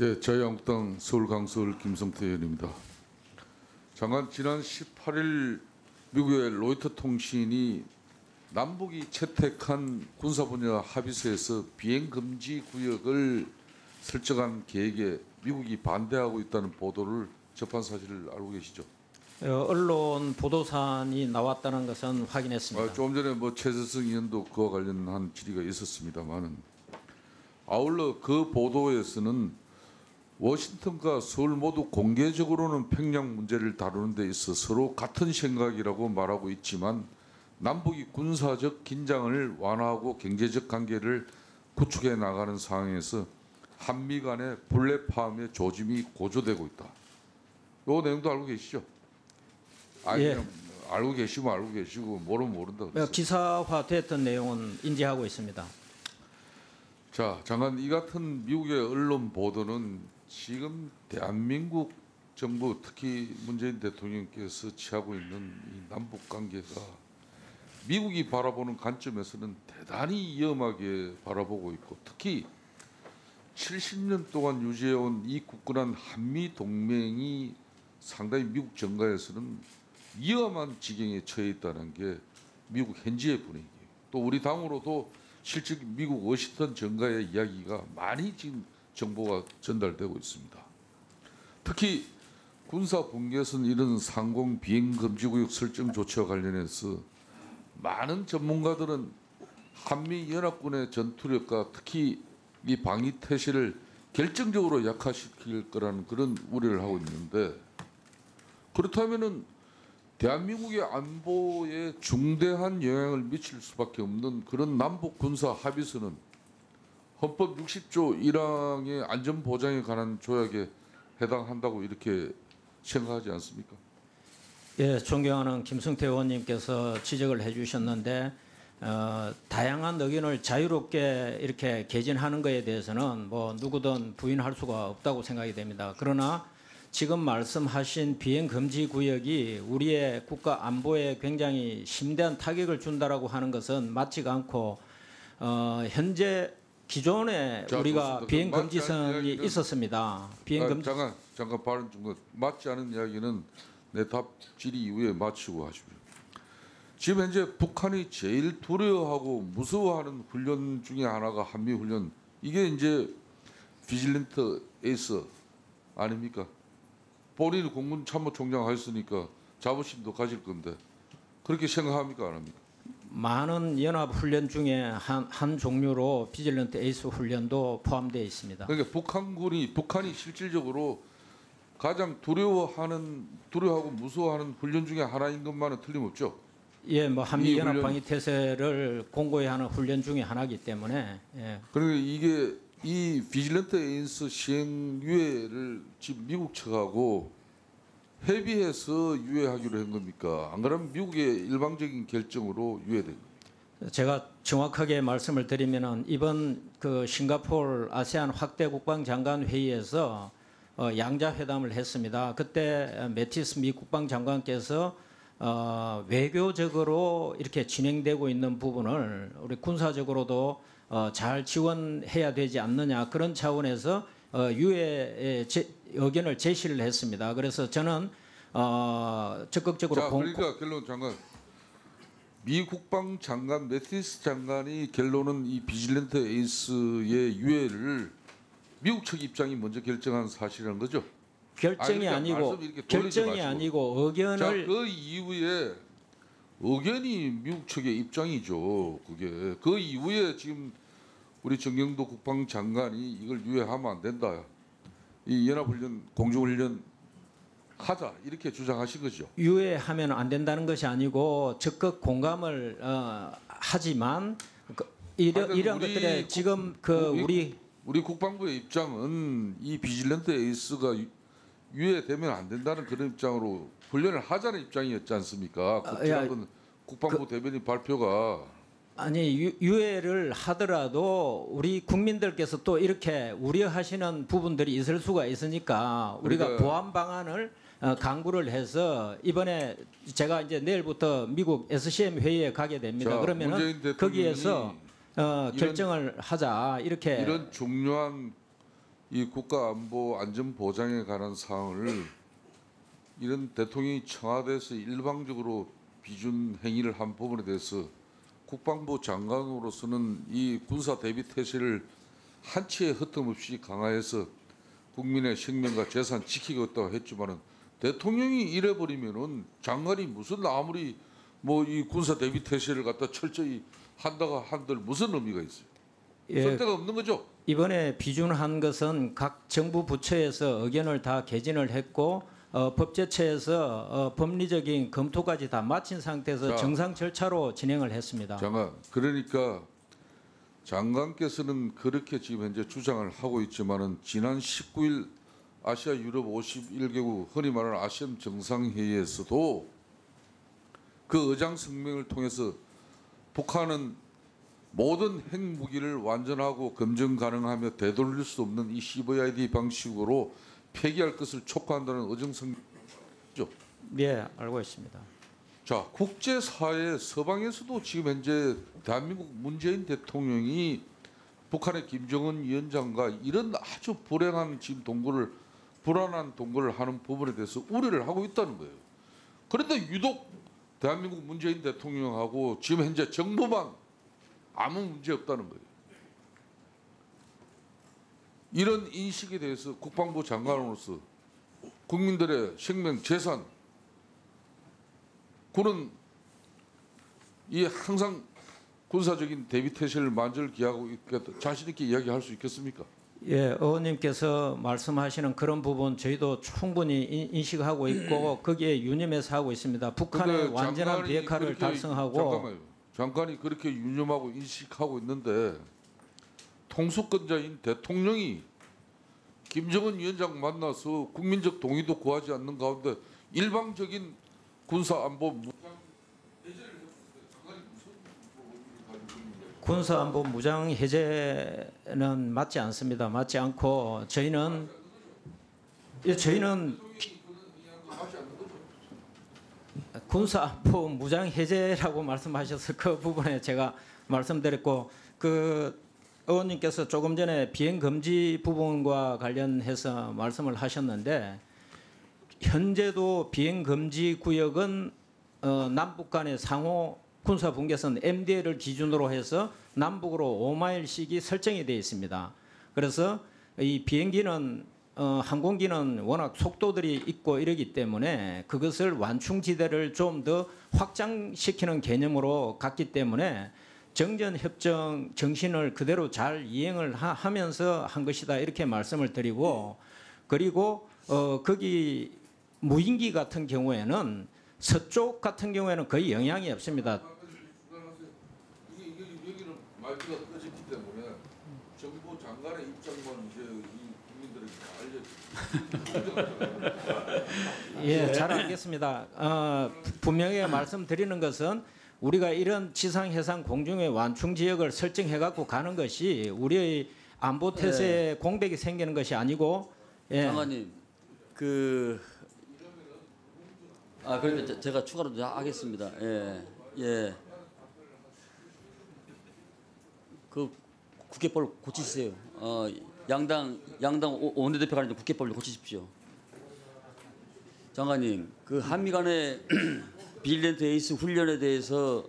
예, 자유한국당 서울 김성태 의원입니다. 장관, 지난 18일 미국의 로이터 통신이 남북이 채택한 군사분야 합의서에서 비행 금지 구역을 설정한 계획에 미국이 반대하고 있다는 보도를 접한 사실을 알고 계시죠? 언론 보도산이 나왔다는 것은 확인했습니다. 조금 전에 최재성 의원도 그와 관련한 질의가 있었습니다만은, 아울러 그 보도에서는 워싱턴과 서울 모두 공개적으로는 평양 문제를 다루는 데 있어 서로 같은 생각이라고 말하고 있지만, 남북이 군사적 긴장을 완화하고 경제적 관계를 구축해 나가는 상황에서 한미 간의 불레파음의 조짐이 고조되고 있다. 이 내용도 알고 계시죠? 아니, 예. 알고 계시면 알고 계시고 모르면 모른다. 그랬어요. 기사화됐던 내용은 인지하고 있습니다. 자, 장관, 이 같은 미국의 언론 보도는 지금 대한민국 정부, 특히 문재인 대통령께서 취하고 있는 이 남북 관계가 미국이 바라보는 관점에서는 대단히 위험하게 바라보고 있고, 특히 70년 동안 유지해온 이 굳건한 한미 동맹이 상당히 미국 정가에서는 위험한 지경에 처해 있다는 게 미국 현지의 분위기예요. 또 우리 당으로도 실제 미국 워싱턴 정가의 이야기가 많이 지금 정보가 전달되고 있습니다. 특히 군사 분계선 이런 상공 비행 금지 구역 설정 조치와 관련해서 많은 전문가들은 한미 연합군의 전투력과 특히 이 방위 태세를 결정적으로 약화시킬 거라는 그런 우려를 하고 있는데, 그렇다면은 대한민국의 안보에 중대한 영향을 미칠 수밖에 없는 그런 남북 군사 합의서는 헌법 60조 1항의 안전 보장에 관한 조약에 해당한다고 이렇게 생각하지 않습니까? 예, 존경하는 김성태 의원님께서 지적을 해주셨는데, 다양한 의견을 자유롭게 이렇게 개진하는 것에 대해서는 누구든 부인할 수가 없다고 생각이 됩니다. 그러나 지금 말씀하신 비행 금지 구역이 우리의 국가 안보에 굉장히 심대한 타격을 준다라고 하는 것은 맞지가 않고, 현재 기존에 우리가 좋습니다. 비행 맞지 금지선이 않은 이야기는- 있었습니다. 비행 금지 잠깐 발언 좀 맞지 않은 이야기는 내 답 질의 이후에 마치고 하십시오. 지금 현재 북한이 제일 두려워하고 무서워하는 훈련 중에 하나가 한미 훈련. 이게 이제 비질런트 에이스 아닙니까? 본인이 공군 참모총장 하셨으니까 자부심도 가질 건데 그렇게 생각합니까, 안 합니까? 많은 연합 훈련 중에 한 종류로 비질런트 에이스 훈련도 포함되어 있습니다. 그러니까 북한이 실질적으로 가장 두려워하고 무서워하는 훈련 중에 하나인 것만은 틀림없죠. 예, 한미 이 연합 훈련- 방위 태세를 공고히 하는 훈련 중에 하나이기 때문에, 예. 그러니까 이게 이 비질런트 에이스 시행 유예를 지금 미국 측하고 협의해서 유예하기로 한 겁니까? 안 그러면 미국의 일방적인 결정으로 유예된 겁니까? 제가 정확하게 말씀을 드리면은 이번 그 싱가포르 아세안 확대 국방장관 회의에서 양자 회담을 했습니다. 그때 매티스 미 국방장관께서 외교적으로 이렇게 진행되고 있는 부분을 우리 군사적으로도 잘 지원해야 되지 않느냐, 그런 차원에서 유해의 의견을 제시를 했습니다. 그래서 저는 적극적으로 그러니까 결론 장관, 미 국방장관 매티스 장관이 결론은 이 비질런트 에이스의 유예를 미국 측 입장이 먼저 결정한 사실이라는 거죠. 결정이 그러니까 아니고 말씀 이렇게 돌리지 결정이 마시고. 아니고 의견을 자, 그 이후에 의견이 미국 측의 입장이죠. 그게 그 이후에 지금 우리 정경도 국방장관이 이걸 유예하면 안 된다. 이 연합훈련, 공중훈련 하자 이렇게 주장하신 거죠. 유예하면 안 된다는 것이 아니고 적극 공감을 하지만 이런 것들에 지금 우리 국방부의 입장은 이 비질런트 에이스가 유예되면 안 된다는 그런 입장으로 훈련을 하자는 입장이었지 않습니까? 지난번 국방부 대변인 발표가 아니, 유예를 하더라도 우리 국민들께서 또 이렇게 우려하시는 부분들이 있을 수가 있으니까 우리가 그러니까 보완 방안을 강구를 해서 이번에 제가 이제 내일부터 미국 SCM 회의에 가게 됩니다. 자, 그러면은 문재인 대통령이 거기에서 결정을 하자, 이렇게 이런 중요한 이 국가 안보 안전 보장에 관한 사항을 이런 대통령이 청와대에서 일방적으로 비준 행위를 한 부분에 대해서 국방부 장관으로서는 이 군사 대비 태세를 한치의 허텀없이 강화해서 국민의 생명과 재산 지키겠다고 했지만은 대통령이 이래 버리면은 장관이 무슨 아무리 뭐 이 군사 대비 태세를 갖다 철저히 한다고 한들 무슨 의미가 있어요? 예, 쓸데가 없는 거죠. 이번에 비준한 것은 각 정부 부처에서 의견을 다 개진을 했고 법제처에서 법리적인 검토까지 다 마친 상태에서 자. 정상 절차로 진행을 했습니다. 장관, 그러니까 장관께서는 그렇게 지금 현재 주장을 하고 있지만은 지난 19일 아시아 유럽 51개국 흔히 말하는 아시안 정상회의에서도 그 의장 성명을 통해서 북한은 모든 핵무기를 완전하고 검증 가능하며 되돌릴 수 없는 이 CVID 방식으로 폐기할 것을 촉구한다는 의정 성명이죠. 예, 알고 있습니다. 자, 국제사회 서방에서도 지금 현재 대한민국 문재인 대통령이 북한의 김정은 위원장과 이런 아주 불행한 지금 불안한 동거를 하는 부분에 대해서 우려를 하고 있다는 거예요. 그런데 유독 대한민국 문재인 대통령하고 지금 현재 정부만 아무 문제 없다는 거예요. 이런 인식에 대해서 국방부 장관으로서 국민들의 생명, 재산, 군은 이 항상 군사적인 대비 태세를 만절 기하고 있겠다. 자신 있게 이야기할 수 있겠습니까? 예, 의원님께서 말씀하시는 그런 부분 저희도 충분히 인식하고 있고 거기에 유념해서 하고 있습니다. 북한의 근데 완전한 장관이 비핵화를 그렇게- 달성하고 잠깐만요. 장관이 그렇게 유념하고 인식하고 있는데 통수권자인 대통령이 김정은 위원장 만나서 국민적 동의도 구하지 않는 가운데 일방적인 군사 안보 무장 군사안보 무장 해제는 맞지 않습니다. 맞지 않고 저희는 군사안보 무장 해제라고 말씀하셔서 그 부분에 제가 말씀드렸고 그 의원님께서 조금 전에 비행 금지 부분과 관련해서 말씀을 하셨는데 현재도 비행 금지 구역은 남북 간의 상호 군사 분계선 MDL을 기준으로 해서 남북으로 5마일씩이 설정이 되어 있습니다. 그래서 이 비행기는 항공기는 워낙 속도들이 있고 이러기 때문에 그것을 완충지대를 좀 더 확장시키는 개념으로 갔기 때문에 정전협정 정신을 그대로 잘 이행을 하면서 한 것이다 이렇게 말씀을 드리고 그리고 거기 무인기 같은 경우에는 서쪽 같은 경우에는 거의 영향이 없습니다. 여기는 말투가 꺼졌기 때문에 정부 장관의 입장만 이제 이 국민들에게 알려주고 예, 잘 알겠습니다. 분명히 말씀드리는 것은 우리가 이런 지상, 해상, 공중의 완충 지역을 설정해 갖고 가는 것이 우리의 안보 태세에 공백이 생기는 것이 아니고 예. 장관님 그러니까 제가 추가로 좀 하겠습니다. 예. 그 국회법을 고치세요. 양당 원내대표가 국회법을 고치십시오. 장관님, 그 한미 간의 빌리언트 에이스 훈련에 대해서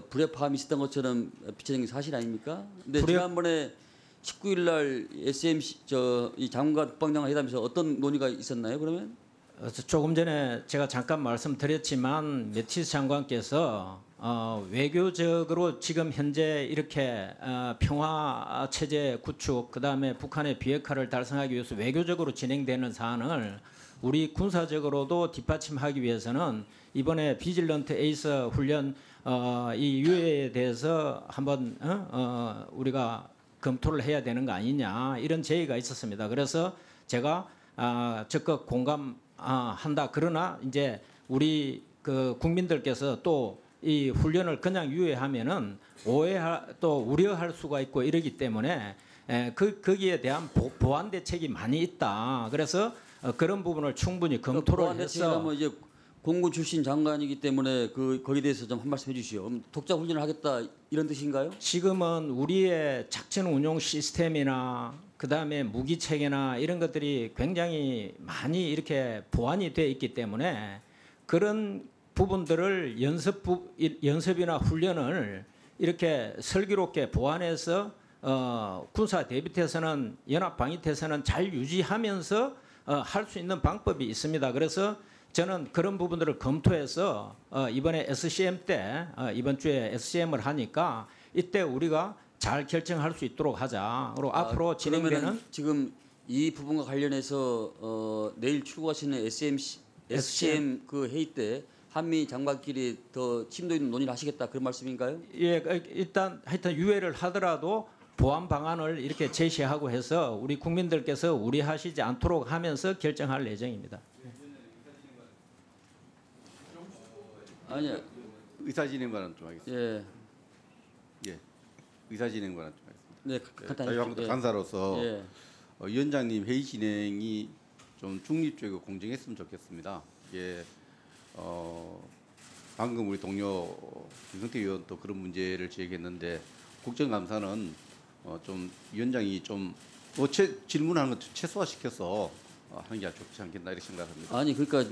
불협화음이 있었던 것처럼 비춰진 게 사실 아닙니까? 근데 지난번에 19일 날 SMC 이 장관 국방장관 회담에서 어떤 논의가 있었나요? 그러면? 조금 전에 제가 잠깐 말씀드렸지만 매티스 장관께서 외교적으로 지금 현재 이렇게 평화 체제 구축 그다음에 북한의 비핵화를 달성하기 위해서 외교적으로 진행되는 사안을 우리 군사적으로도 뒷받침하기 위해서는 이번에 비질런트 에이스 훈련 이 유해에 대해서 한번 우리가 검토를 해야 되는 거 아니냐 이런 제의가 있었습니다. 그래서 제가 적극 공감한다. 그러나 이제 우리 그 국민들께서 또 이 훈련을 그냥 유예하면은 또 우려할 수가 있고 이러기 때문에 거기에 대한 보완 대책이 많이 있다. 그래서 그런 부분을 충분히 검토를 해서 뭐 이제 공군 출신 장관이기 때문에 거기에 대해서 좀 한 말씀 해주시오. 독자 훈련을 하겠다 이런 뜻인가요? 지금은 우리의 작전 운용 시스템이나 그다음에 무기 체계나 이런 것들이 굉장히 많이 이렇게 보완이 돼 있기 때문에 그런 부분들을 연습이나 훈련을 이렇게 슬기롭게 보완해서 군사 대비태세는 연합 방위태세는 잘 유지하면서 할 수 있는 방법이 있습니다. 그래서 저는 그런 부분들을 검토해서 이번에 SCM 때 이번 주에 SCM을 하니까 이때 우리가 잘 결정할 수 있도록 하자. 그리고 앞으로 진행되는 그러면은 지금 이 부분과 관련해서 내일 출국하시는 SCM 그 회의 때 한미 장관끼리 더 심도 있는 논의를 하시겠다 그런 말씀인가요? 예, 일단 하여튼 유예를 하더라도 보완 방안을 이렇게 제시하고 해서 우리 국민들께서 우려하시지 않도록 하면서 결정할 예정입니다. 아니요. 의사진행 발언 좀 하겠습니다. 예. 예, 의사진행 발언 좀 하겠습니다. 네, 간단히. 자유한국당 간사로서 예. 위원장님 회의 진행이 좀 중립적이고 공정했으면 좋겠습니다. 예, 방금 우리 동료 김성태 의원도 그런 문제를 제기했는데 국정감사는 좀 위원장이 좀 질문하는 것 최소화시켜서 하는 게 좋지 않겠나 이렇게 생각합니다. 아니 그러니까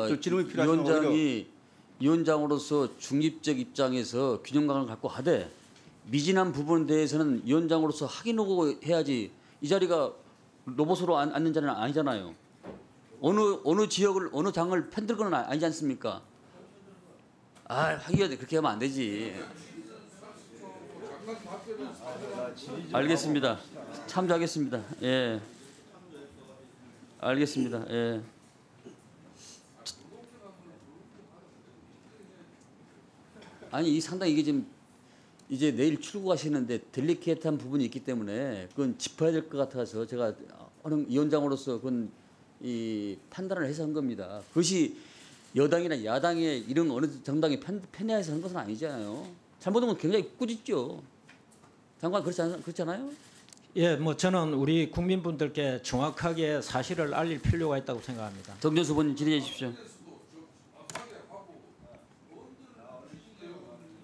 좀 질문이 필요하시면 오히려 위원장으로서 중립적 입장에서 균형감을 갖고 하되 미진한 부분에 대해서는 위원장으로서 확인하고 해야지. 이 자리가 로봇으로 앉는 자리는 아니잖아요. 어느 지역을 어느 당을 편들 건 아니지 않습니까? 하기가 그렇게 하면 안 되지. 알겠습니다. 참조하겠습니다. 예. 알겠습니다. 예. 아니 이 상당히 이게 지금 이제 내일 출국하시는데 델리케이트한 부분이 있기 때문에 그건 짚어야 될 것 같아서 제가 어느 위원장으로서 그건 이 판단을 해서 한 겁니다. 그것이 여당이나 야당의 이런 어느 정당이 편애해서 한 것은 아니잖아요. 잘못하면 굉장히 꾸짖죠. 장관 그렇잖아요. 예, 뭐 저는 우리 국민분들께 정확하게 사실을 알릴 필요가 있다고 생각합니다. 정전수 후보님 질의해 주십시오.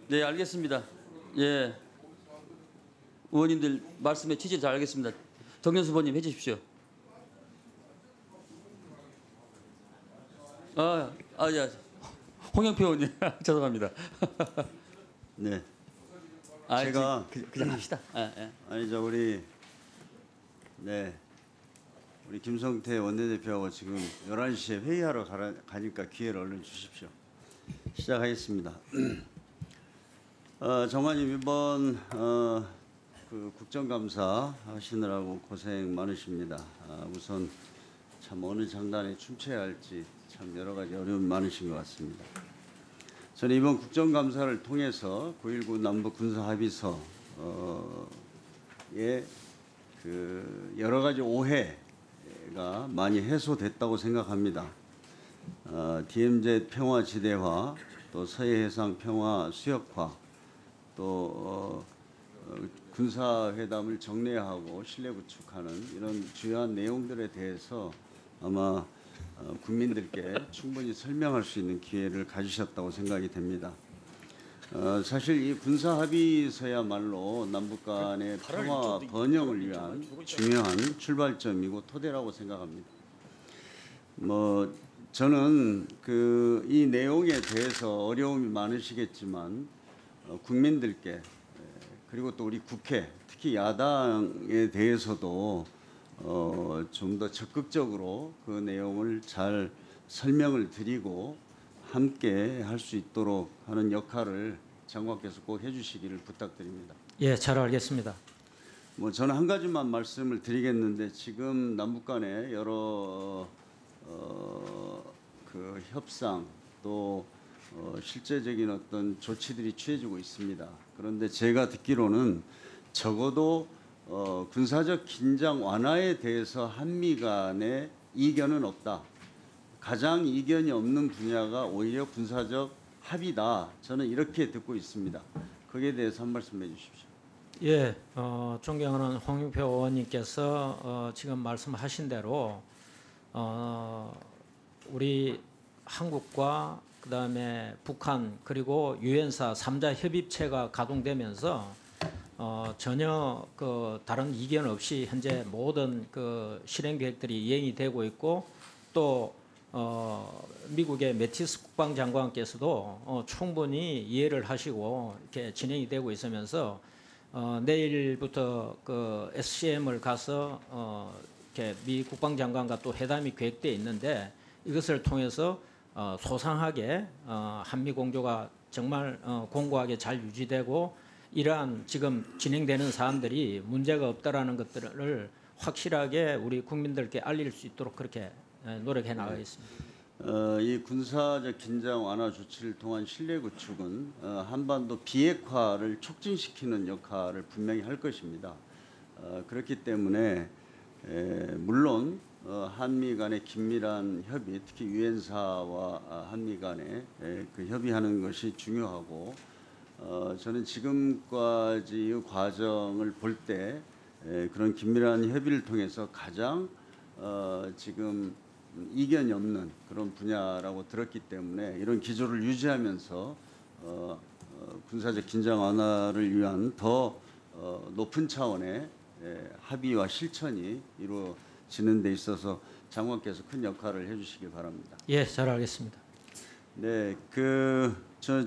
네, 알겠습니다. 예, 의원님들 말씀의 취지 잘 알겠습니다. 정전수 후보님 해주십시오. 야, 홍영표 의원님 죄송합니다. 네. 제가 그냥 합시다. 아니 우리 김성태 원내대표하고 지금 11시에 회의하러 가니까 기회를 얼른 주십시오. 시작하겠습니다. 장관님 이번 그 국정감사 하시느라고 고생 많으십니다. 우선 참 어느 장단에 춤춰야 할지 참 여러 가지 어려움이 많으신 것 같습니다. 저는 이번 국정감사를 통해서 9.19 남북 군사합의서에 그 여러 가지 오해가 많이 해소됐다고 생각합니다. DMZ 평화 지대화, 또 서해 해상 평화 수역화, 또 군사회담을 정례하고 신뢰 구축하는 이런 주요한 내용들에 대해서 아마 국민들께 충분히 설명할 수 있는 기회를 가지셨다고 생각이 됩니다. 사실 이 군사합의서야말로 남북 간의 평화 번영을 위한 중요한 출발점이고 토대라고 생각합니다. 뭐 저는 이 내용에 대해서 어려움이 많으시겠지만 국민들께 그리고 또 우리 국회 특히 야당에 대해서도 좀 더 적극적으로 그 내용을 잘 설명을 드리고 함께 할 수 있도록 하는 역할을 장관께서 꼭 해주시기를 부탁드립니다. 예, 잘 알겠습니다. 뭐 저는 한 가지만 말씀을 드리겠는데 지금 남북 간에 여러 그 협상 또 실제적인 어떤 조치들이 취해지고 있습니다. 그런데 제가 듣기로는 적어도 군사적 긴장 완화에 대해서 한미 간의 이견은 없다. 가장 이견이 없는 분야가 오히려 군사적 합의다. 저는 이렇게 듣고 있습니다. 거기에 대해서 한 말씀 해주십시오. 예, 존경하는 홍영표 의원님께서 지금 말씀하신 대로 우리 한국과 그다음에 북한 그리고 유엔사 3자 협의체가 가동되면서 전혀 그 다른 이견 없이 현재 모든 그 실행 계획들이 이행이 되고 있고 또 미국의 매티스 국방장관께서도 충분히 이해를 하시고 이렇게 진행이 되고 있으면서 내일부터 그 SCM을 가서 이렇게 미 국방장관과 또 회담이 계획돼 있는데 이것을 통해서 소상하게 한미 공조가 정말 공고하게 잘 유지되고 이러한 지금 진행되는 사안들이 문제가 없다라는 것들을 확실하게 우리 국민들께 알릴 수 있도록 그렇게 노력해 나가겠습니다. 이 군사적 긴장 완화 조치를 통한 신뢰 구축은 한반도 비핵화를 촉진시키는 역할을 분명히 할 것입니다. 그렇기 때문에 물론 한미 간의 긴밀한 협의, 특히 유엔사와 한미 간의 그 협의하는 것이 중요하고 저는 지금까지의 과정을 볼 때 그런 긴밀한 협의를 통해서 가장 지금 이견이 없는 그런 분야라고 들었기 때문에 이런 기조를 유지하면서 군사적 긴장 완화를 위한 더 높은 차원의 합의와 실천이 이루어지는 데 있어서 장관께서 큰 역할을 해주시기 바랍니다. 예, 잘 알겠습니다. 네, 저